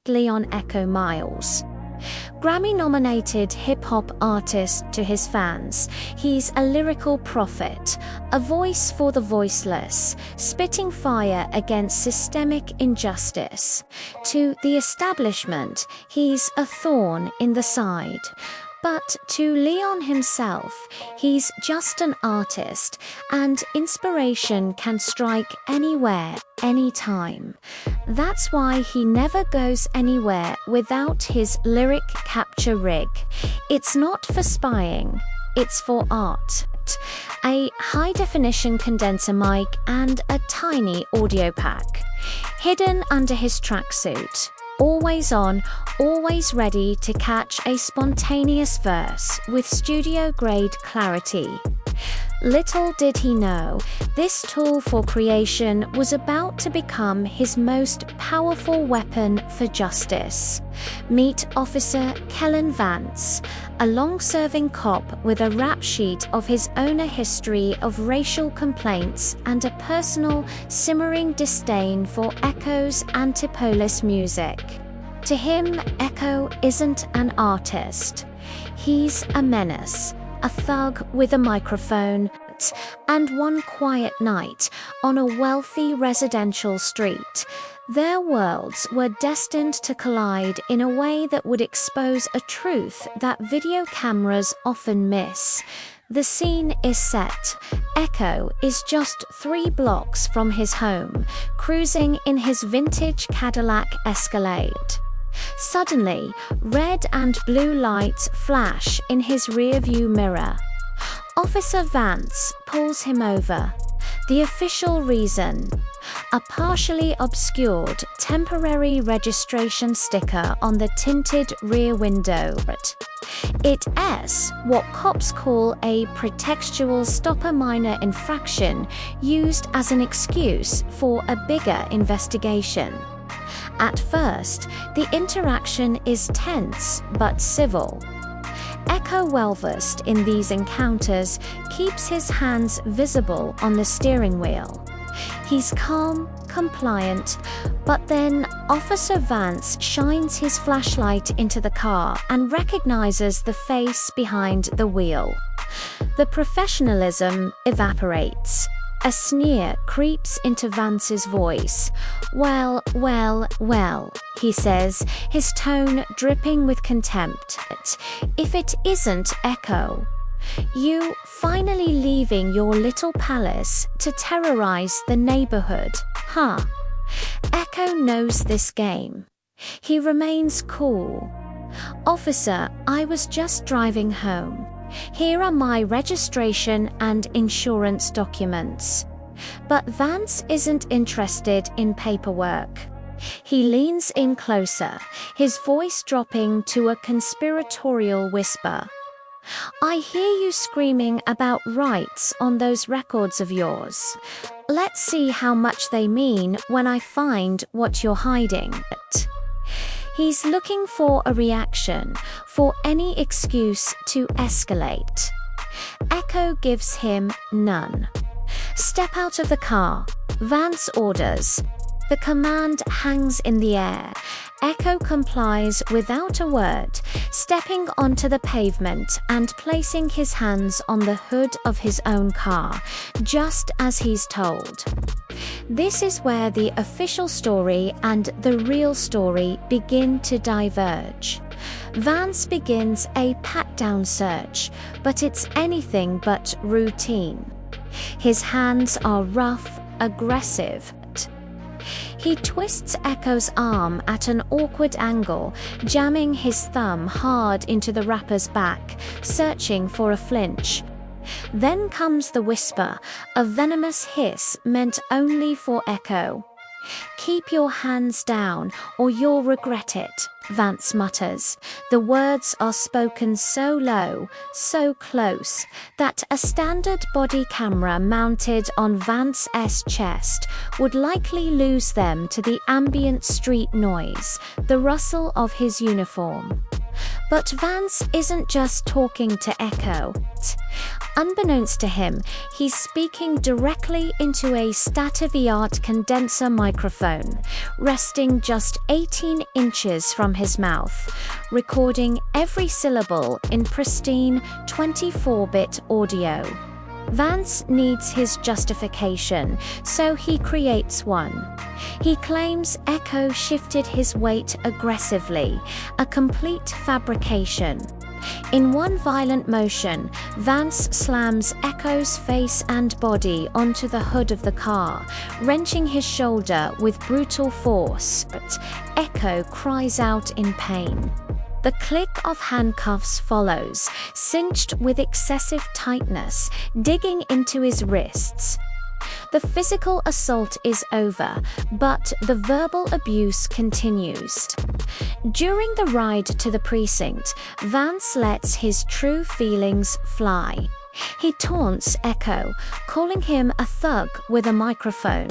Leon "Echo" Miles. Grammy-nominated hip-hop artist to his fans, he's a lyrical prophet, a voice for the voiceless, spitting fire against systemic injustice. To the establishment, he's a thorn in the side. But to Leon himself, he's just an artist, and inspiration can strike anywhere, anytime. That's why he never goes anywhere without his lyric capture rig. It's not for spying, it's for art. A high-definition condenser mic and a tiny audio pack. Hidden under his tracksuit. Always on, always ready to catch a spontaneous verse with studio-grade clarity. Little did he know, this tool for creation was about to become his most powerful weapon for justice. Meet Officer Kellen Vance, a long-serving cop with a rap sheet of his own, a history of racial complaints and a personal, simmering disdain for Echo's anti-police music. To him, Echo isn't an artist. He's a menace. A thug with a microphone, and one quiet night on a wealthy residential street, their worlds were destined to collide in a way that would expose a truth that video cameras often miss. The scene is set. Echo is just 3 blocks from his home, cruising in his vintage Cadillac Escalade. Suddenly, red and blue lights flash in his rearview mirror. Officer Vance pulls him over. The official reason: a partially obscured temporary registration sticker on the tinted rear window. It's what cops call a pretextual stop, a minor infraction used as an excuse for a bigger investigation. At first, the interaction is tense but civil. Echo, well-versed in these encounters, keeps his hands visible on the steering wheel. He's calm, compliant, but then Officer Vance shines his flashlight into the car and recognizes the face behind the wheel. The professionalism evaporates. A sneer creeps into Vance's voice. Well, he says, his tone dripping with contempt. If it isn't Echo. You finally leaving your little palace to terrorize the neighborhood, huh? Echo knows this game. He remains cool. Officer, I was just driving home. Here are my registration and insurance documents. But Vance isn't interested in paperwork. He leans in closer, his voice dropping to a conspiratorial whisper. I hear you screaming about rights on those records of yours. Let's see how much they mean when I find what you're hiding. He's looking for a reaction, for any excuse to escalate. Echo gives him none. Step out of the car, Vance orders. The command hangs in the air. Echo complies without a word, stepping onto the pavement and placing his hands on the hood of his own car, just as he's told. This is where the official story and the real story begin to diverge. Vance begins a pat-down search, but it's anything but routine. His hands are rough, aggressive. He twists Echo's arm at an awkward angle, jamming his thumb hard into the rapper's back, searching for a flinch. Then comes the whisper, a venomous hiss meant only for Echo. Keep your hands down, or you'll regret it, Vance mutters. The words are spoken so low, so close, that a standard body camera mounted on Vance's chest would likely lose them to the ambient street noise, the rustle of his uniform. But Vance isn't just talking to Echo. Unbeknownst to him, he's speaking directly into a state-of-the-art condenser microphone, resting just 18 inches from his mouth, recording every syllable in pristine 24-bit audio. Vance needs his justification, so he creates one. He claims Echo shifted his weight aggressively, a complete fabrication. In one violent motion, Vance slams Echo's face and body onto the hood of the car, wrenching his shoulder with brutal force, but Echo cries out in pain. The click of handcuffs follows, cinched with excessive tightness, digging into his wrists. The physical assault is over, but the verbal abuse continues. During the ride to the precinct, Vance lets his true feelings fly. He taunts Echo, calling him a thug with a microphone.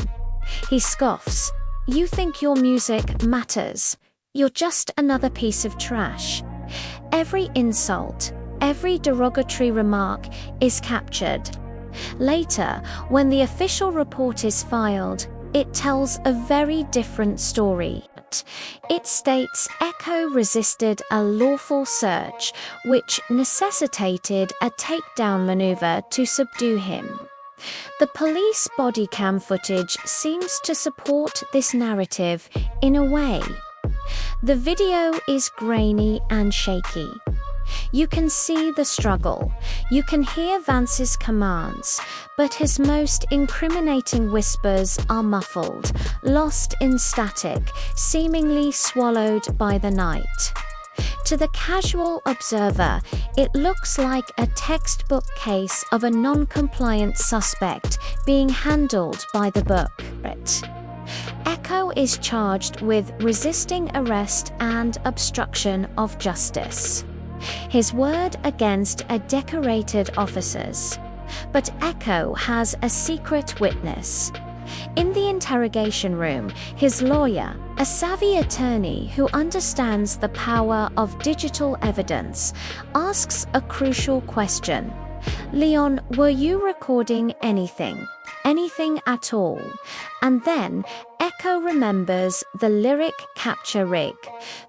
He scoffs, "You think your music matters? You're just another piece of trash." Every insult, every derogatory remark is captured. Later, when the official report is filed, it tells a very different story. It states Echo resisted a lawful search, which necessitated a takedown maneuver to subdue him. The police bodycam footage seems to support this narrative in a way. The video is grainy and shaky. You can see the struggle. You can hear Vance's commands, but his most incriminating whispers are muffled, lost in static, seemingly swallowed by the night. To the casual observer, it looks like a textbook case of a non-compliant suspect being handled by the book. Echo is charged with resisting arrest and obstruction of justice. His word against a decorated officers. But Echo has a secret witness. In the interrogation room, his lawyer, a savvy attorney who understands the power of digital evidence, asks a crucial question. "Leon, were you recording anything? Anything at all?" And then Echo remembers the lyric capture rig,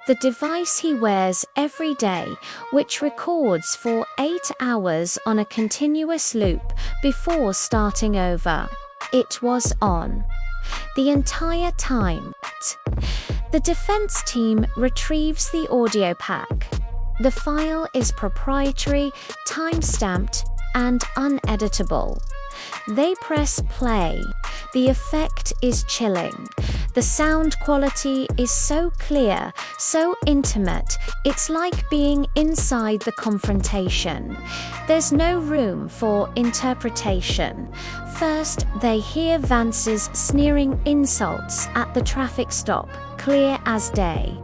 the device he wears every day, which records for 8 hours on a continuous loop before starting over. It was on the entire time. The defense team retrieves the audio pack. The file is proprietary, time-stamped, and uneditable. They press play. The effect is chilling. The sound quality is so clear, so intimate, it's like being inside the confrontation. There's no room for interpretation. First, they hear Vance's sneering insults at the traffic stop, clear as day.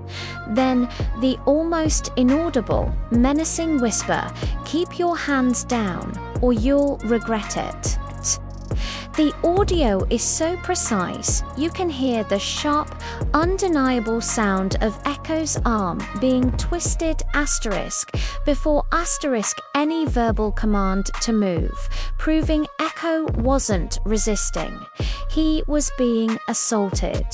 Then, the almost inaudible, menacing whisper, "Keep your hands down, or you'll regret it." The audio is so precise, you can hear the sharp, undeniable sound of Echo's arm being twisted before any verbal command to move, proving Echo wasn't resisting. He was being assaulted.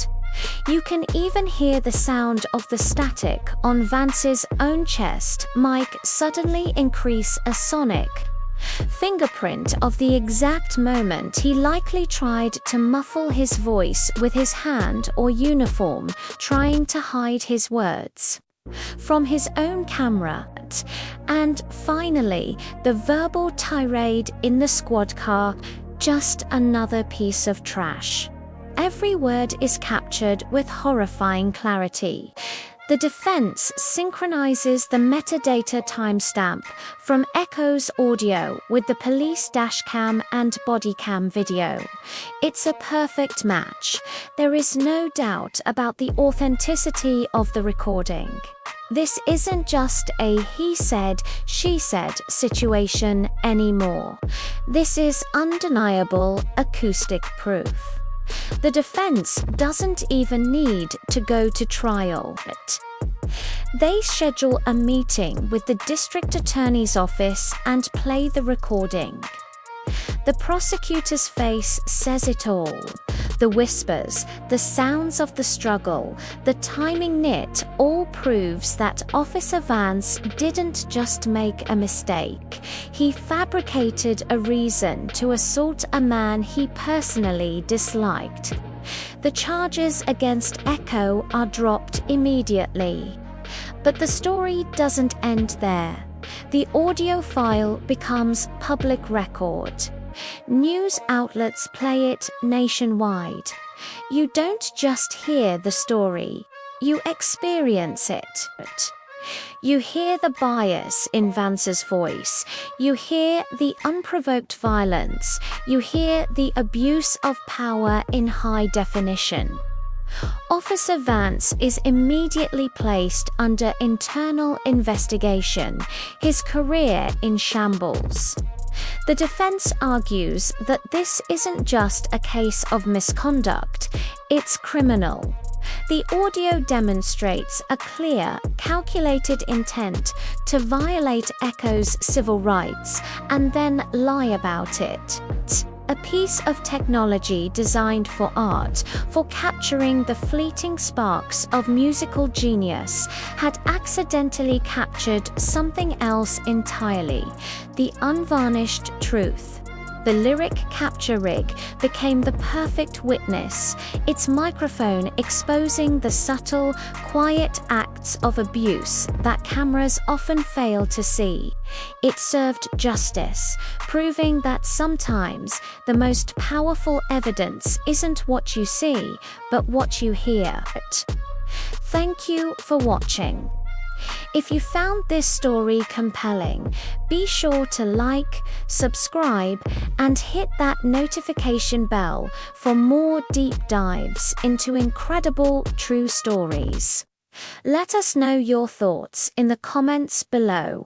You can even hear the sound of the static on Vance's own chest mic suddenly increase a sonic fingerprint of the exact moment he likely tried to muffle his voice with his hand or uniform, trying to hide his words from his own camera. And finally, the verbal tirade in the squad car, "Just another piece of trash." Every word is captured with horrifying clarity. The defense synchronizes the metadata timestamp from Echo's audio with the police dashcam and bodycam video. It's a perfect match. There is no doubt about the authenticity of the recording. This isn't just a he said, she said situation anymore. This is undeniable acoustic proof. The defense doesn't even need to go to trial. They schedule a meeting with the district attorney's office and play the recording. The prosecutor's face says it all. The whispers, the sounds of the struggle, the timing knit all proves that Officer Vance didn't just make a mistake. He fabricated a reason to assault a man he personally disliked. The charges against Echo are dropped immediately. But the story doesn't end there. The audio file becomes public record. News outlets play it nationwide. You don't just hear the story, you experience it. You hear the bias in Vance's voice, you hear the unprovoked violence, you hear the abuse of power in high definition. Officer Vance is immediately placed under internal investigation, his career in shambles. The defense argues that this isn't just a case of misconduct, it's criminal. The audio demonstrates a clear, calculated intent to violate Echo's civil rights and then lie about it. A piece of technology designed for art, for capturing the fleeting sparks of musical genius, had accidentally captured something else entirely, the unvarnished truth. The lyric capture rig became the perfect witness, its microphone exposing the subtle, quiet acts of abuse that cameras often fail to see. It served justice, proving that sometimes the most powerful evidence isn't what you see, but what you hear. Thank you for watching. If you found this story compelling, be sure to like, subscribe, and hit that notification bell for more deep dives into incredible true stories. Let us know your thoughts in the comments below.